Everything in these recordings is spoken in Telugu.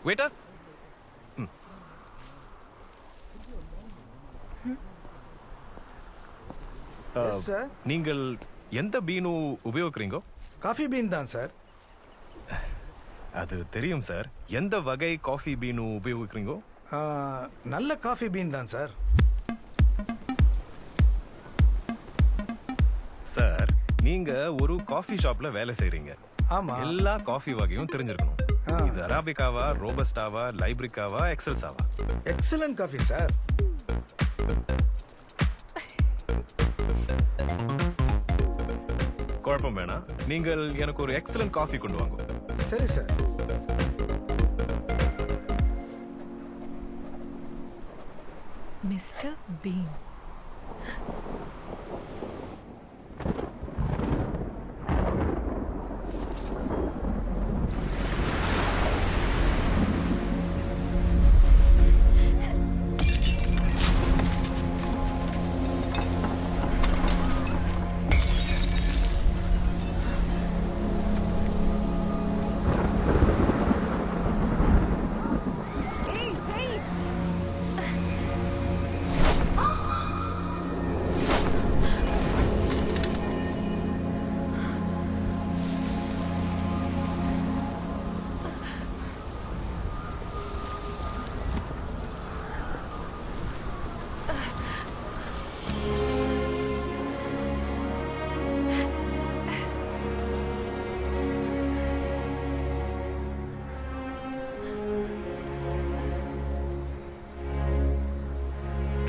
waiter. Yes, sir. நீங்கள் எந்த பீனு உபயோகிக்கிறீங்க? காஃபி பீன் தான் சார். அது தெரியும் சார். எந்த வகை காஃபி பீனு உபயோகிக்கிறீங்க? நல்ல காஃபி பீன் தான் சார். சார், நீங்க ஒரு காஃபி ஷாப்ல வேலை செய்றீங்க. ஆமா. எல்லா காஃபி வகையும் தெரிஞ்சிருக்கணும். இது அரபிகாவா, ரோபஸ்டாவா, லைப்ரிக்காவா, எக்ஸல்ஸாவா? Excellent coffee sir. குழப்பம் வேணாம். நீங்கள் எனக்கு ஒரு எக்ஸலன்ட் காஃபி கொண்டு வாங்க. சரி sir. Mister been.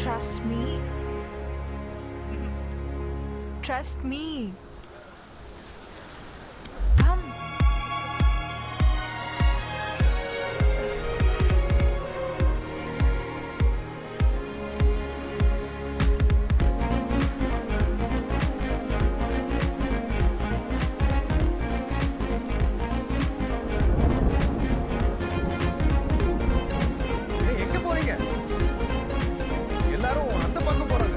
Trust me. Trust me. Come. ஏய், எங்க போறீங்க? எல்லாரும் அந்த பக்கம் போறாங்க.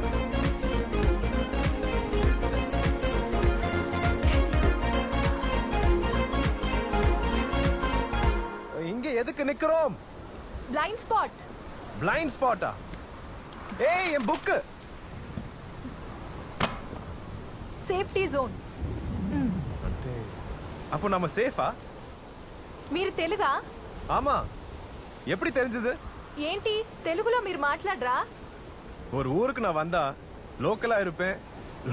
இங்க எதுக்கு நிக்கிறோம்? Blind spot. பிளைண்ட் ஸ்பாட்டா? ஏய், என் புக்கு. Safety zone. అంటే அப்போ நம்ம சேஃபா? మీరు తెలుగా? ஆமா. எப்படி தெரிஞ்சது? ఏంటి తెలుగులో మీరు మాట్లాడరా? ஒரு ஊருக்கு நான் வந்தா லோக்கலா இருப்பேன்,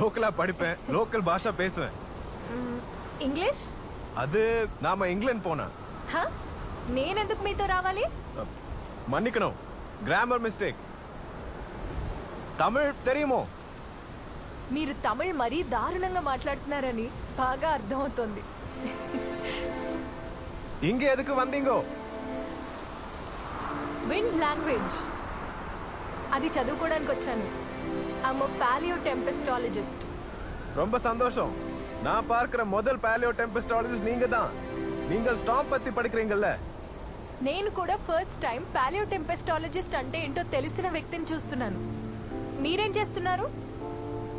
லோக்கலா படிப்பேன், லோக்கல் பாஷா பேசுவேன். ఇంగ్లీష్? அது நாம இங்கிலாந்து போனா. హ? నేనెందుకు మీతో రావాలి? மன்னிக்கணும், கிராமர் மிஸ்டேக். தமிழ் தெரியுமோ? మీరు తమిళ్ మరీ దారుణంగా మాట్లాడుతున్నారని బాగా అర్థమవుతోంది. இங்க எதுக்கு வந்தீங்கோ? విండ్ లాంగ్వేజ్ అది చదువుకోవడానికి వచ్చాను. I'm paleotempestologist. ரொம்ப சந்தோஷம். நான் பார்க்கிற முதல் பாலியோ டெம்பஸ்டாலஜிஸ்ட் நீங்க தான். நீங்கள் ஸ்டாம் பத்தி படிக்கிறீங்கல்ல? నేను కూడా ఫస్ట్ టైం పాలియో టెంపెస్టాలజిస్ట్ అంటే ఏంటో తెలిసిన వ్యక్తిని చూస్తున్నాను. మీరేం చేస్తున్నారు?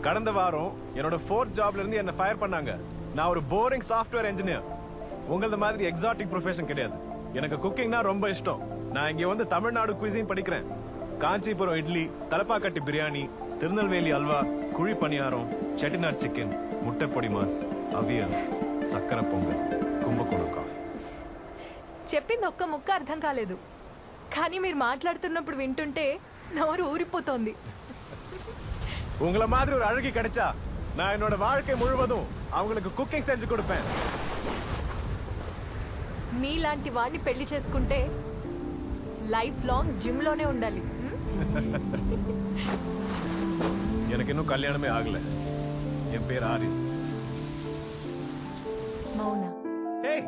கடந்த வாரம் என்னோட 4th ஜாப்ல இருந்து என்ன ஃபயர் பண்ணாங்க. நான் ஒரு போரிங் சாஃப்ட்வேர் இன்ஜினியர். உங்களது மாதிரி எக்ஸாட்டிக் ப்ரொஃபஷன் கிடையாது. எனக்கு குக்கிங்னா ரொம்ப இஷ்டம். நான் இங்க வந்து தமிழ்நாடு குயிசின் படிக்கிறேன். காஞ்சிபுரம் இட்லி, தலப்பாக்கட்டி பிரியாணி, திருநெல்வேலி அல்வா, குழி பணியாரம், செட்டிநாட் சிக்கன், முட்டை பொடி மாஸ், அவியல், சக்கரை பொங்கல், கும்பகோணம் காஃபி. చెప్పింది ఒక్క ముక్క అర్థం కాలేదు, కానీ మీరు మాట్లాడుతున్నప్పుడు వింటుంటే నోరు ఊరిపోతోంది. உங்கள மாதிரி ஒரு அழகி கிடைச்சா நான் என்னோட வாழ்க்கை முழுவதும் அவங்களுக்கு குக்கிங் செஞ்சு கொடுப்பேன். మీలాంటి వాడిని పెళ్లి చేసుకుంటే లైఫ్ లాంగ్ జిమ్ లోనే ఉండాలి. எனக்கு இன்னும் கல்யாணமே ஆகல. என் பேர் ஆரி. మౌన. ஏய்,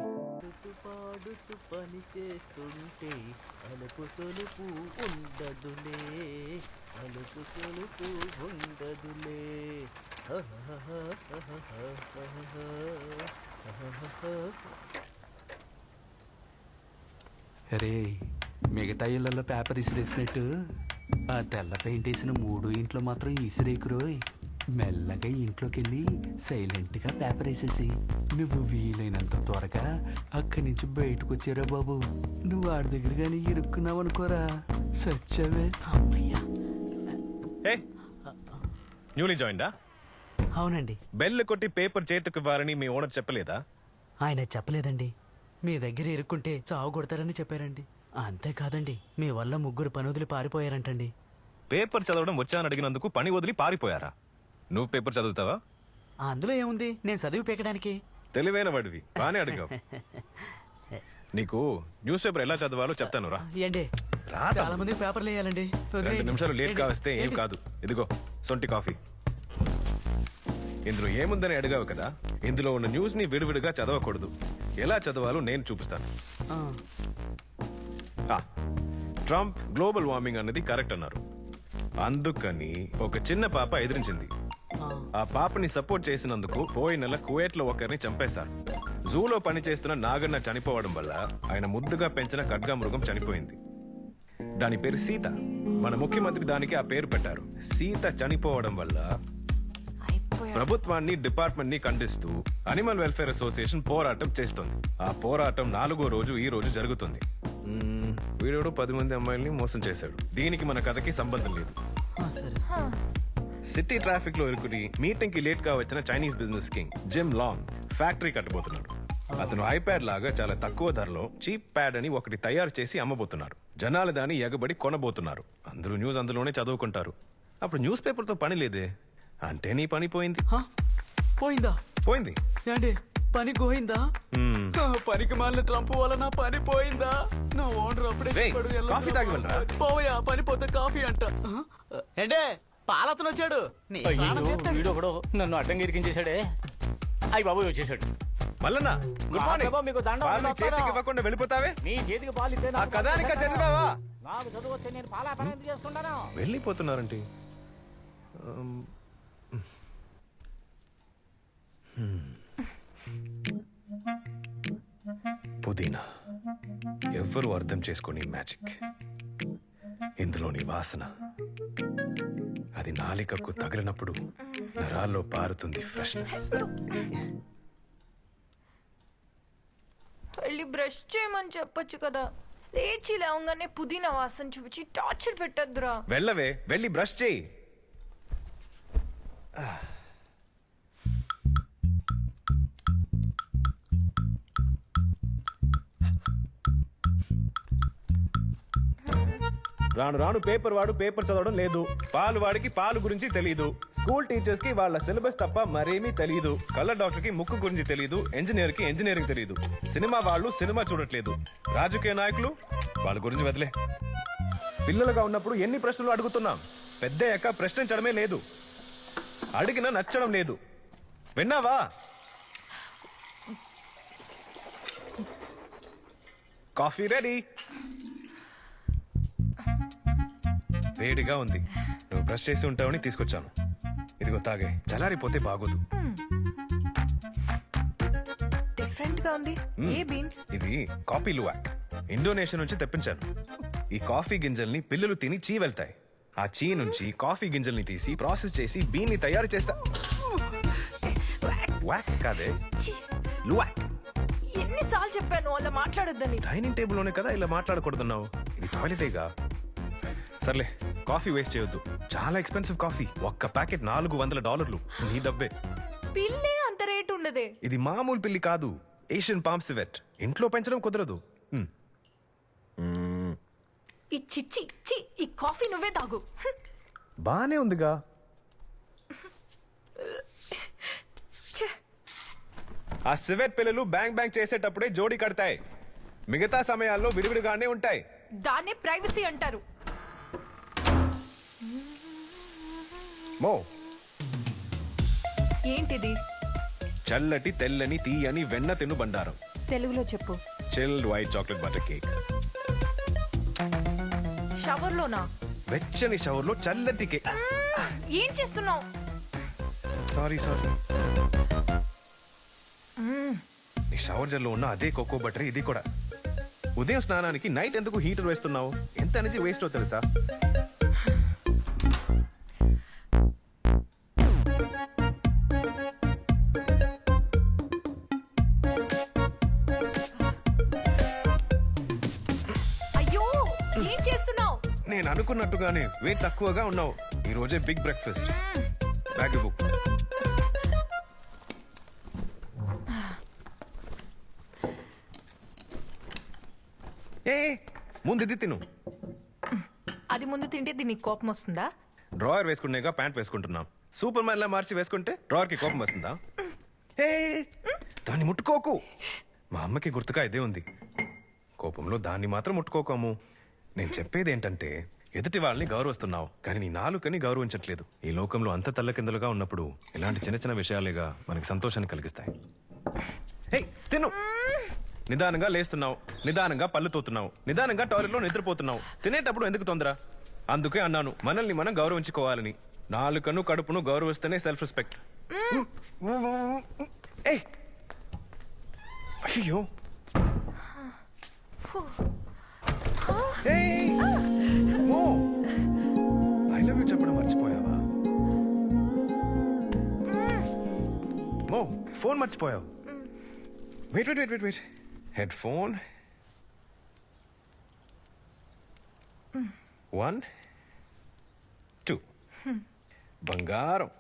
పాడుతూ పని చేస్తుంటే అలుపు సొలుపు ఉండదులే, అలుపు సొలుపు ఉండదులే. అరే, మిగతా ఇళ్లలో పేపర్ ఇసిరేసినట్టు ఆ తెల్ల పెయింట్ వేసిన 3 ఇంట్లో మాత్రం ఇసిరేకురోయ్. మెల్లగా ఇంట్లోకి వెళ్ళి సైలెంట్ గా పేపర్ వేసేసి నువ్వు వీలైనంత త్వరగా అక్కడి నుంచి బయటకు వచ్చారా బాబు. నువ్వు ఆడి దగ్గర కానీ ఇరుక్కున్నావు అనుకోరా సచ్చవే. అమ్మయ్యా. ఏ న్యూలీ జాయిన్డా? అవునండి. బెల్ కొట్టి పేపర్ చేతికి ఇవ్వాలని మీ ఓనర్ చెప్పలేదా? ఆయన చెప్పలేదండి. మీ దగ్గర ఇరుక్కుంటే చావు కొడతారని చెప్పారండి. అంతేకాదండి, మీ వల్ల 3 పనొదిలి పారిపోయారంటండి. పేపర్ చదవడం వచ్చానని అడిగినందుకు పని వదిలి పారిపోయారా? నువ్వు పేపర్ చదువుతావా? అందులో ఏముంది, నేను చదివి పీకడానికి. తెలివైన వాడివి, బానే అడిగావు. నీకు న్యూస్ పేపర్ ఎలా చదవాలో చెప్తాను రా. ఏంటి, రా చాలా తమ్ముడు. మంది పేపర్లు వేయాలండి. 2 నిమిషాలు లేట్ గా వస్తే ఏం ఏంటి? కాదు. ఇదిగో సొంటి కాఫీ. ఇందులో ఏముందని అడిగావు కదా. ఇందులో ఉన్న న్యూస్ ని విడివిడిగా చదవకూడదు. ఎలా చదవాలో నేను చూపిస్తాను. ఆ, ట్రంప్ గ్లోబల్ వార్మింగ్ అన్నది కరెక్ట్ అన్నారు. అందుకని ఒక చిన్న పాప ఎదిరించింది. ఆ. ఆ పాపని సపోర్ట్ చేసినందుకు పోయిన నెల కువైట్ లో ఒకరిని చంపేశారు. జూలో పనిచేస్తున్న నాగన్న చనిపోవడం వల్ల ఆయన ముద్దుగా పెంచిన ఖడ్గమృగం చనిపోయింది. దాని పేరు సీత. మన ముఖ్యమంత్రి దానికి ఆ పేరు పెట్టారు. సీత చనిపోవడం వల్ల ప్రభుత్వాన్ని, డిపార్ట్మెంట్ ని ఖండిస్తూ అనిమల్ వెల్ఫేర్ అసోసియేషన్ పోరాటం చేస్తుంది. ఆ పోరాటం 4వ రోజు ఈ రోజు జరుగుతుంది. వీడు 10 మంది అమ్మాయిల్ని మోసం చేశాడు. దీనికి మన కథకి సంబంధం లేదు. ఆ, సరే. సిటీ ట్రాఫిక్ లో ఇరుకుని మీటింగ్ కి లేట్ గా వచ్చిన Chinese business king Jim Long factory కట్టబోతున్నాడు. అతను ఐప్యాడ్ లాగా చాలా తక్కువ ధరలో చీప్ ప్యాడ్ అని ఒకటి తయారు చేసి అమ్మబోతున్నారు. జనాలు దాన్ని ఎగబడి కొనబోతున్నారు. అందరూ న్యూస్ అందులోనే చదువుకుంటారు. అప్పుడు న్యూస్ పేపర్ తో పని లేదే. అంటే నీ పని పోయింది. ఆ, పోయిందా? పోయింది. ఏంటి, పని పోయిందా? పనికి మాలిన ట్రంప్ వల్ల నా పని పోయిందా? నా ఓనర్ అప్పుడే రేయ్, చెప్పాడు, ఎల్లమ్మ కాఫీ తాగి వెళ్ళరా? పోవయ్యా, పని పోతే కాఫీ అంట. ఏంటే, పాలతను వచ్చాడు. నీ ప్రాణం తీస్తాడు. వీడు ఒకడు నన్ను అడ్డంగా ఇరికించేశాడే. అయ్యి బాబు వచ్చేసాడు. Mallanna good morning. బాబు, మీకు దండం పాలు వస్తారా? చేతికి ఇవ్వకుండా వెళ్ళిపోతావే. నీ చేతికి పాలు ఇస్తే ఆ నాకు కథానిక పాలు చదివావా? నాకు చదువు వస్తే నేను పాల పని ఎందుకు చేసుకుంటాను? వెళ్ళిపోతున్నారంటే పుదీనా ఎవ్వరూ అర్థం చేసుకోని మ్యాజిక్. ఇందులోని వాసన అది నాలికకు తగిలినప్పుడు నరాల్లో పారుతుంది ఫ్రెష్నెస్. వెళ్ళి బ్రష్ చేయమని చెప్పొచ్చు కదా. లేచి లేవగానే పుదీనా వాసన చూపించి టార్చర్ పెట్టద్దురా. వెళ్ళవే, వెళ్ళి బ్రష్ చేయి. రాను రాను పేపర్ వాడు పేపర్ చదవడం లేదు. పాలు వాడికి పాలు గురించి తెలియదు. స్కూల్ టీచర్స్ కి వాళ్ళ సిలబస్ తప్ప మరేమీ తెలియదు. కళ్ళ డాక్టర్ కి ముక్కు గురించి తెలియదు. ఇంజనీర్ కి ఇంజనీరింగ్ తెలియదు. సినిమా వాళ్ళు సినిమా చూడట్లేదు. రాజకీయ నాయకులు వాళ్ళ గురించి వదిలే. పిల్లలుగా ఉన్నప్పుడు ఎన్ని ప్రశ్నలు అడుగుతున్నాం. పెద్దయ్యాక ప్రశ్నించడమే లేదు. అడిగినా నచ్చడం లేదు. విన్నావా? Coffee ready. వేడిగా ఉంది. నువ్వు బ్రష్ చేసి ఉంటావని తీసుకొచ్చాను. ఇదిగో తాగే. చల్లారిపోతే బాగోదు. డిఫరెంట్ గా ఉంది. ఏ బీన్? ఇది కాఫీ లువాక్. ఇండోనేషియా నుంచి తెప్పించాను. ఈ కాఫీ గింజల్ని పిల్లలు తిని చీ వెళ్తాయి. ఆ చీ నుంచి కాఫీ గింజల్ని తీసి ప్రాసెస్ చేసి బీన్ ని తయారు చేస్తా. వాక్ కాదే, ఛీ, లువాక్. ఎన్నిసార్లు చెప్పాను అలా మాట్లాడొద్దని. డైనింగ్ టేబుల్ లోనే కదా ఇలా మాట్లాడకూడదున్నావు. ఇది టాయిలెటేగా. సర్లే, కాఫీ వేస్ట్ చేయొద్దు. చాలా ఎక్స్పెన్సివ్ కాఫీ. ఒక్క ప్యాకెట్ $400. నీ డబ్బే. పిల్లే అంత రేటు ఉండదే. ఇది మామూలు పిల్లి కాదు. Asian palm civet. ఇంట్లో పెంచడం కుదరదు. ఈ చిచ్చి చి ఈ కాఫీ నువ్వే తాగు. బానే ఉందిగా. ఛే, ఆ సివెట్ పిల్లలు బ్యాంగ్ బ్యాంగ్ చేసేటప్పుడే జోడి కడతాయి. మిగతా సమయాల్లో విడివిడిగానే ఉంటాయి. దాన్నే ప్రైవసీ అంటారు. మో, ఏంటిది? చల్లటి తెల్లని తీయని వెన్న తిను బండారం. తెలుగులో చెప్పు. Chilled white chocolate butter cake. Shower లోనా? వెచ్చని షవర్ లో చల్లటి కేక్. ఏం చేస్తున్నావు? సారీ. ఈ షవర్ జెల్ లో ఉన్న అదే కోకో బటర్ ఇది కూడా. ఉదయం స్నానానికి నైట్ ఎందుకు హీటర్ వేస్తున్నావు? ఎంత ఎనర్జీ వేస్ట్ అవుతుంది తెలుసా? ఏం చేస్తున్నావు? నేను అనుకున్నట్టుగానే వెయిట్ తక్కువగా ఉన్నావు. ఈ రోజే బిగ్ బ్రేక్ఫాస్ట్. Bag book. ఏ ముందు ఇది తిను. అది ముందు తింటే దీనికి కోపం వస్తుందా? డ్రాయర్ వేసుకునేగా ప్యాంట్ వేసుకుంటున్నాం. సూపర్ మ్యాన్ లా మార్చి వేసుకుంటే డ్రాయర్ కి కోపం వస్తుందా? ఏ దాన్ని ముట్టుకోకు. మా అమ్మకి గుర్తుగా ఇదే ఉంది. కోపంలో దాన్ని మాత్రం ముట్టుకోకము. నేను చెప్పేది ఏంటంటే ఎదుటి వాళ్ళని గౌరవిస్తున్నావు, కానీ నీ నాలుకని గౌరవించట్లేదు. ఈ లోకంలో అంత తల్లకిందులుగా ఉన్నప్పుడు ఇలాంటి చిన్న చిన్న విషయాలేగా మనకి సంతోషాన్ని కలిగిస్తాయి. హే తిను. నిదానంగా లేస్తున్నావు, నిదానంగా పళ్ళు తోతున్నావు, నిదానంగా టాయిలెట్లో నిద్రపోతున్నావు. తినేటప్పుడు ఎందుకు తొందర? అందుకే అన్నాను మనల్ని మనం గౌరవించుకోవాలని. నాలుకను కడుపును గౌరవిస్తేనే సెల్ఫ్ రెస్పెక్ట్. అయ్యో ఐ లవ్ యూ చెప్పడం మర్చిపోయావా? మో ఫోన్ మర్చిపోయావు. Wait wait wait wait wait head phone 1 2 బంగారం.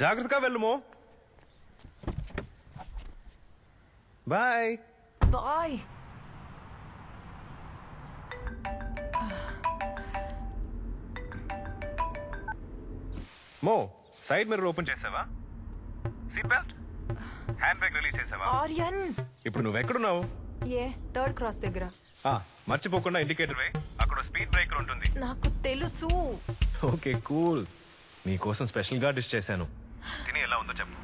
జాగ్రత్తగా వెళ్ళుమో. Bye bye. మో సైడ్ మిర్రర్ ఓపెన్ చేసావా? Seat belt, hand brake release చేసావా? ఆర్యన్, ఇప్పుడు నువ్వు ఎక్కడున్నావు? ఏ థర్డ్ క్రాస్ దగ్గర. మర్చిపోకుండా ఇండికేటర్ వే. అక్కడ స్పీడ్ బ్రేకర్ ఉంటుంది. నాకు తెలుసు. Okay cool. నీ కోసం స్పెషల్ గా డిష్ చేశాను. తిని ఎలా ఉందో చెప్పు.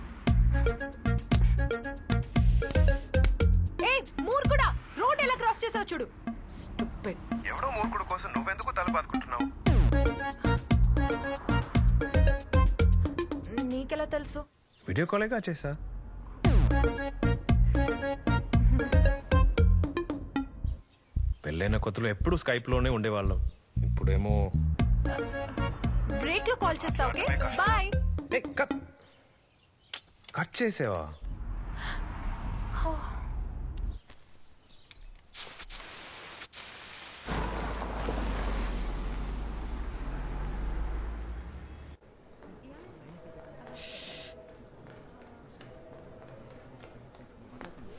ఏ మూర్ఖుడా, రోడ్ ఎలా క్రాస్ చేసావు చూడు. స్టూపిడ్. ఎవడో మూర్ఖుడు కోసం నువ్వెందుకు తల బాదుకుంటున్నావు? నీకెలా తెలుసు? వీడియో కాలేగా చేసా. పెళ్ళైన కొత్తలో ఎప్పుడు స్కైప్ లోనే ఉండేవాళ్ళం. ఇప్పుడేమో బ్రేక్ లో కాల్ చేస్తా. Okay bye. కట్ చేసావా?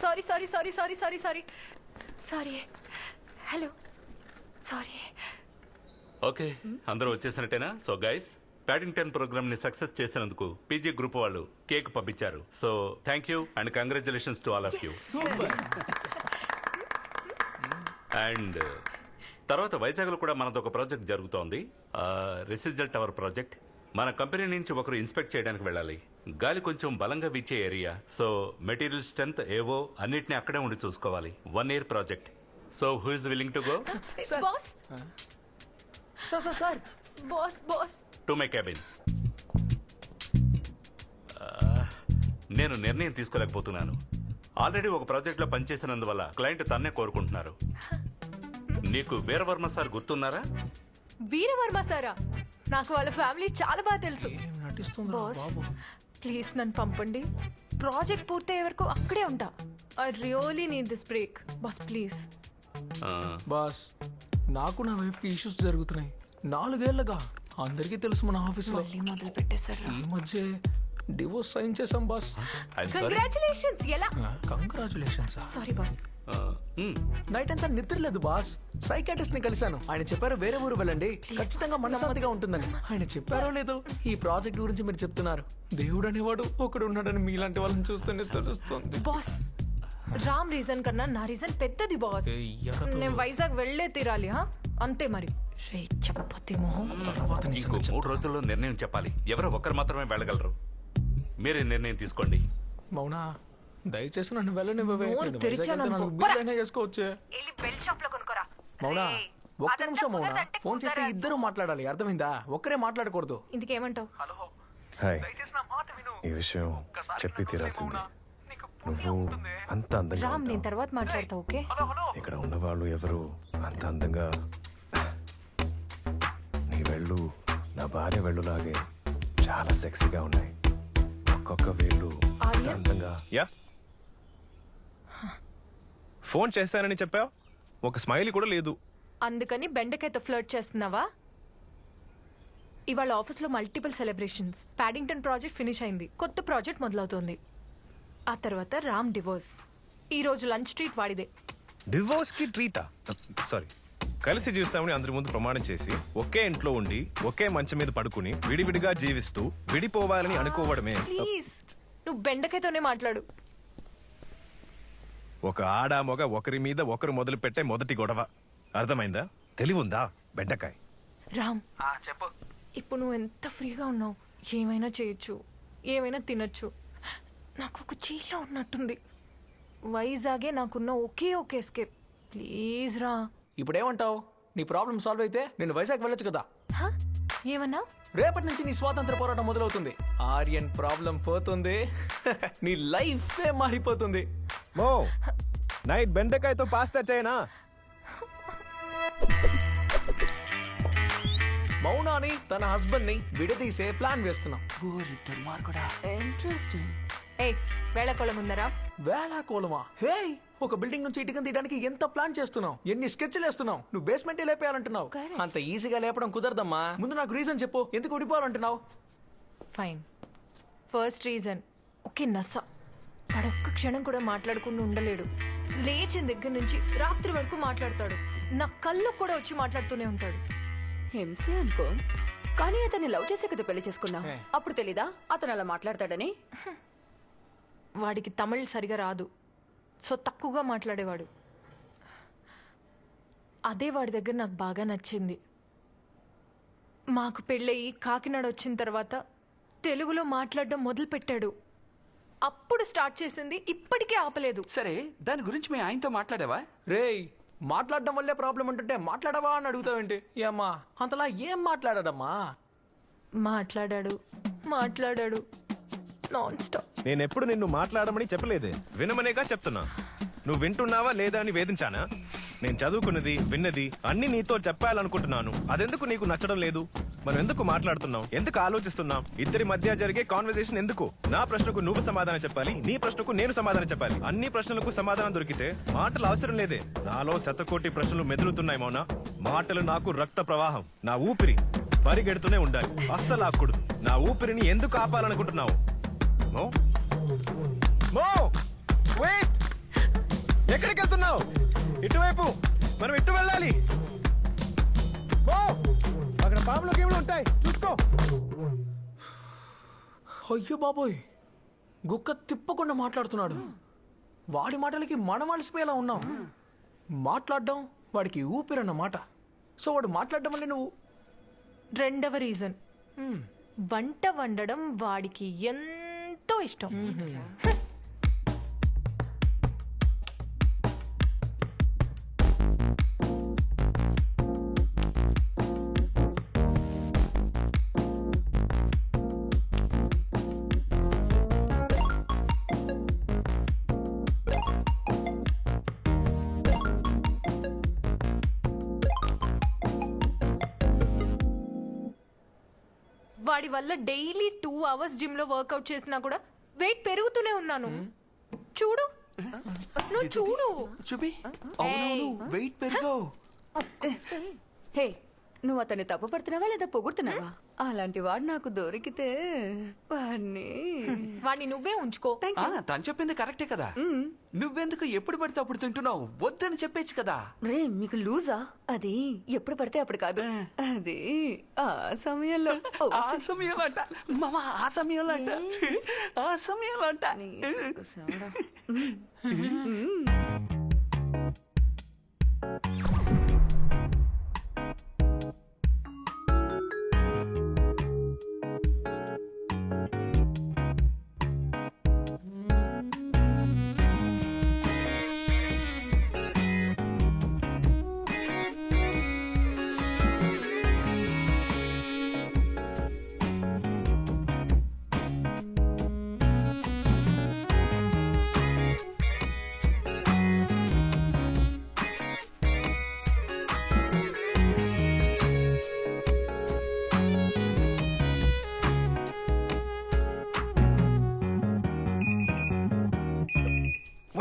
Sorry sorry sorry sorry sorry sorry sorry. Hello sorry. Okay, అందరూ వచ్చేసినట్టేనా? సో గైస్, ప్యాడింగ్టన్ ప్రోగ్రామ్ ని సక్సెస్ చేసినందుకు పీజీ గ్రూప్ వాళ్ళు కేక్ పంపించారు. So thank you and congratulations to all of you. And తర్వాత వైజాగ్లో కూడా మనతో ఒక ప్రాజెక్ట్ జరుగుతోంది, రెసిడెంట్ టవర్ ప్రాజెక్ట్. మన కంపెనీ నుంచి ఒకరు ఇన్స్పెక్ట్ చేయడానికి వెళ్ళాలి. గాలి కొంచెం బలంగా వీచే ఏరియా, సో మెటీరియల్ స్ట్రెంత్ ఏవో అన్నిటిని అక్కడే ఉండి చూసుకోవాలి. 1 year project. So who is willing to go? Boss sir boss boss. To my cabin. నేను నిర్ణయం తీసుకోలేకపోతున్నాను. ఆల్రెడీ ఒక ప్రాజెక్ట్లో పనిచేసినందువల్ల క్లయింట్ తన్నే కోరుకుంటున్నారు. నీకు వీరవర్మ సార్ గుర్తున్నారా? వీరవర్మ సారా? నాకు వాళ్ళ ఫ్యామిలీ చాలా బాగా తెలుసు. బాస్ ప్లీజ్ నన్ను పంపండి. ప్రాజెక్ట్ పూర్తయ్యే వరకు అక్కడే ఉంటా. I really need this break. Boss please. Boss, నాకు నా వైపుకి ఇష్యూస్ జరుగుతున్నాయి 4 ఏళ్లుగా. అందరికీ తెలుసు మన ఆఫీస్లో. మళ్ళీ మొదలు పెట్టేశారు. ఈ మధ్య డివోర్స్ సైన్ చేసాం బాస్. కంగ్రాచులేషన్స్. ఎలా? కంగ్రాచులేషన్స్. Sorry boss. నైట్ అంతా నిద్ర లేదు బాస్. సైకాట్రిస్ట్ ని కలిశాను. ఆయన చెప్పారు వేరే ఊరు వెళ్ళండి, ఖచ్చితంగా మనశ్శాంతిగా ఉంటుందని. ఆయన చెప్పారో లేదో ఈ ప్రాజెక్ట్ గురించి మీరు చెప్తున్నారు. దేవుడు అనేవాడు ఒకడు ఉన్నాడని మీలాంటి వాళ్ళని చూస్తేనే తెలుస్తుంది. బాస్, రామ్ రీజన్ కన్నా నా రీజన్ పెద్దది బాస్. నేను వైజాగ్ వెళ్ళే తీరాలి. అంతే మరి. రే చప్పతి మొహం. ఇంకో 3 రోజుల్లో నిర్ణయం చెప్పాలి. ఎవరో ఒక్కరు మాత్రమే వెళ్ళగలరు. మీరే నిర్ణయం తీసుకోండి. మౌనా, దయచేసి నన్ను వెళ్ళనివ్వవే. నోరు తెరిచాను అనుకో. బిర్యానీ చేసుకోవచ్చే. వెళ్ళి బెల్ షాప్ లో కొనుక్కోరా. మౌనా, ఒక్క నిమిషం మౌనా. ఫోన్ చేస్తే ఇద్దరు మాట్లాడాలి, అర్థమైందా? ఒక్కరే మాట్లాడకూడదు. ఇందుకేమంటావు? హాయ్, ఈ విషయం చెప్పి తీరాల్సింది. నువ్వు అంత అందంగా రామ్, నేను ఉంటావు. తర్వాత మాట్లాడతా. ఓకే? ఇక్కడ ఉన్నవాళ్ళు ఎవరు అంత అందంగా. నీ వెళ్ళు నా భార్య వెళ్ళులాగే చాలా సెక్సీగా ఉన్నాయి. ఒక్కొక్క వేళ్ళు అంత ఆర్య? అందంగా. యా ఫోన్ చేస్తానని చెప్పావు, ఒక స్మైలీ కూడా లేదు. అందుకని బెండకాయతో ఫ్లర్ట్ చేస్తున్నావా? ఇవాళ ఆఫీస్లో మల్టిపుల్ సెలబ్రేషన్స్. ప్యాడింగ్టన్ ప్రాజెక్ట్ ఫినిష్ అయింది, కొత్త ప్రాజెక్ట్ మొదలవుతోంది. ఆ తర్వాత రామ్ డివోర్స్. ఈ రోజు లంచ్ ట్రీట్ వాడిదే. డివోర్స్ కి ట్రీటా? సారీ, కలిసి జీవిస్తామని అందరి ముందు ప్రమాణం చేసి ఒకే ఇంట్లో ఉండి ఒకే మంచం మీద పడుకుని విడివిడిగా జీవిస్తూ విడిపోవాలని అనుకోవడమే. ప్లీజ్ నువ్వు బెండకాయతోనే మాట్లాడు. ఒక ఆడ మొగ ఒకరి మీద ఒకరు మొదలు పెట్టే మొదటి గొడవ. అర్థమైందా? తెలివుందా బెండకాయ్? రామ్, చెప్పు. ఇప్పుడు నువ్వు ఎంత ఫ్రీగా ఉన్నావు, ఏమైనా చేయొచ్చు, ఏమైనా తినొచ్చు. నాకు ఒక చీలో ఉన్నట్టుంది. వైజాగే నాకున్న ఒకే ఎస్కేప్. ప్లీజ్ రా. ఇప్పుడేమంటావు? నీ ప్రాబ్లం సాల్వ్ అయితే నేను వైజాగ్ వెళ్ళొచ్చు కదా. హ? ఏమన్నా? రేపటి నుంచి నీ స్వాతంత్ర పోరాటం మొదలవుతుంది. ఆర్యన్ ప్రాబ్లం పోతుంది. నీ లైఫే మారిపోతుంది. మో నైట్ బెండకాయతో పాస్తా చేయనా? మౌనాని తన హస్బెండ్ ని విడదీసే ప్లాన్ వేస్తున్నాం. ఓరి దుర్మార్గుడా. ఇంట్రెస్టింగ్. ఏయ్, వేళకోళం ఉందరా? వేళాకోళమా? హే, ఒక బిల్డింగ్ నుంచి ఇటుకని తీయడానికి ఎంత ప్లాన్ చేస్తున్నావు, ఎన్ని స్కెచ్లు వేస్తున్నావు. నువ్వు బేస్మెంట్ లేపేయాలంటున్నావు. Correct. అంత ఈజీగా లేపడం కుదరదమ్మా. ముందు నాకు రీజన్ చెప్పు, ఎందుకు ఊడిపోవాలంటున్నావు? ఫైన్. ఫస్ట్ రీజన్, ఒకే నస. వాడు ఒక్క క్షణం కూడా మాట్లాడకుండా ఉండలేడు. లేచిన దగ్గర నుంచి రాత్రి వరకు మాట్లాడతాడు. నా కళ్ళు కూడా వచ్చి మాట్లాడుతూనే ఉంటాడు. హింసే అనుకో, కానీ అతన్ని లవ్ చేసే కదా పెళ్లి చేసుకున్నా. ఏ. అప్పుడు తెలీదా అతను అలా మాట్లాడతాడని? వాడికి తమిళ్ సరిగా రాదు, సో తక్కువగా మాట్లాడేవాడు. అదే వాడి దగ్గర నాకు బాగా నచ్చింది. మాకు పెళ్ళయి కాకినాడ వచ్చిన తర్వాత తెలుగులో మాట్లాడడం మొదలుపెట్టాడు. అప్పుడు స్టార్ట్ చేసింది, ఇప్పటికే ఆపలేదు. సరే, దాని గురించి మీ ఆయనతో మాట్లాడావా? రేయ్, మాట్లాడడం వల్లే ప్రాబ్లం అంటుంటే మాట్లాడవా అని అడుగుతావేంటి? ఏమ్మా అంతలా ఏం మాట్లాడాడమ్మా? మాట్లాడాడు నాన్ స్టాప్. నేనెప్పుడు నిన్ను మాట్లాడమని చెప్పలేదే, వినమనేగా చెప్తున్నా. నువ్వు వింటున్నావా లేదా అని వేధించానా? నేను చదువుకున్నది విన్నది అన్ని నీతో చెప్పాలనుకుంటున్నాను. అదెందుకు నీకు నచ్చడం లేదు? మనం ఎందుకు మాట్లాడుతున్నాం, ఎందుకు ఆలోచిస్తున్నాం? ఇద్దరి మధ్య జరిగే కాన్వర్సేషన్ ఎందుకు? నా ప్రశ్నకు నువ్వు సమాధానం చెప్పాలి, నీ ప్రశ్నకు నేను సమాధానం చెప్పాలి. అన్ని ప్రశ్నలకు సమాధానం దొరికితే మాటలు అవసరం లేదే. నాలో శతకోటి ప్రశ్నలు మెదులుతున్నాయి మౌనా. మాటలు నాకు రక్త ప్రవాహం, నా ఊపిరి. పరిగెడుతూనే ఉండాలి, అస్సలు ఆకూడదు. నా ఊపిరిని ఎందుకు ఆపాలనుకుంటున్నావు? మో మో వెయిట్, ఎక్కడికి వెళ్తున్నావు? ఇటువైపు, మనం ఇటు వెళ్ళాలి. మో, అక్కడ పాములు గేములు ఉంటాయి, చూసుకో. అయ్యో బాబోయ్, గుక్క తిప్పకుండా మాట్లాడుతున్నాడు. వాడి మాటలకి మనం అలసిపోయేలా ఉన్నాం. మాట్లాడడం వాడికి ఊపిరన్నమాట. సో వాడు మాట్లాడడం వల్ల నువ్వు. రెండవ రీజన్, వంట వండడం వాడికి ఎంతో ఇష్టం. వాడి వల్ల డైలీ 2 hours జిమ్ లో వర్కౌట్ చేసినా కూడా వెయిట్ పెరుగుతూనే ఉన్నాను. చూడు, నువ్వు చూడు. చూపి. అవునవును, వెయిట్ పెరుగు. హే, నువ్వు అతన్ని తప్పు పడుతున్నావా లేదా పొగుడుతున్నావా? అలాంటి వాడు నాకు దొరికితే వాడిని నువ్వే ఉంచుకో. తను చెప్పింది కరెక్టే కదా. నువ్వెందుకు ఎప్పుడు పడితే అప్పుడు తింటున్నావు? వద్దని చెప్పేచ్చు కదా. రే, మీకు లూజా? అది ఎప్పుడు పడితే అప్పుడు కాదు, అది ఆ సమయంలో. ఆ సమయంలో అంట మామ, ఆ సమయంలో అంట, ఆ సమయంలో అంట.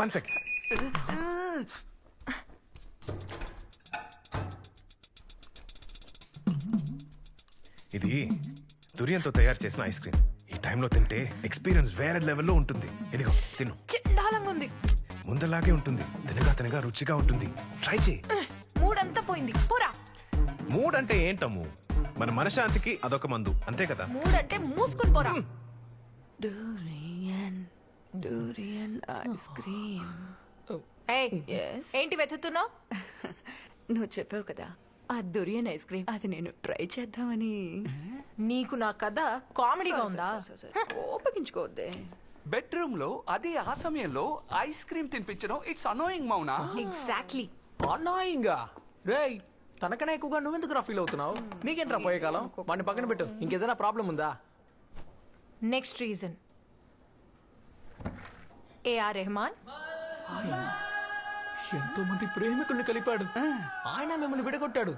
One second. ఇది దురియంతో తయారు చేసిన ఐస్ క్రీమ్. ఈ టైంలో తింటే ఎక్స్పీరియన్స్ వేరే లెవెల్లో ఉంటుంది. ఇదిగో తిను. చండాలంగా ఉంది. ముందలాగే ఉంటుంది. తినగా తినగా రుచిగా ఉంటుంది. ట్రై చేయి. మూడంతా పోయింది. పోరా. మూడ్ అంటే ఏంటమ్ము? మన మనశాంతికి అదొక మందు, అంతే కదా. మూడంటే మూసుకుని పోరా. Durian ice cream. ఏయ్, Yes? ఏంటి వెతుకుతున్నావు? నువ్వు చెప్పావు కదా ఆ దురియన్ ఐస్ క్రీమ్, అది నేను ట్రై చేద్దామని. నీకు నా కథ కామెడీగా ఉందా? కోపగించుకోవద్దే. బెడ్రూమ్ లో అది ఆ సమయంలో ఐస్ క్రీమ్ తినిపించడం ఇట్స్ అనోయింగ్ మౌనా. ఎగ్జాక్ట్లీ. అన్నాయింగా రేయ్, తనకనే ఎక్కువగా నువ్వెందుకు ఫీల్ అవుతున్నావు? నీకేంట్రా పోయే కాలం? వాడిని పక్కన పెట్టు. ఇంకేదైనా ప్రాబ్లం ఉందా? Next reason AR Rahman. ఎంతో మంది ప్రేమికుల్ని కలిపాడు. ఆయన మిమ్మల్ని విడగొట్టాడు.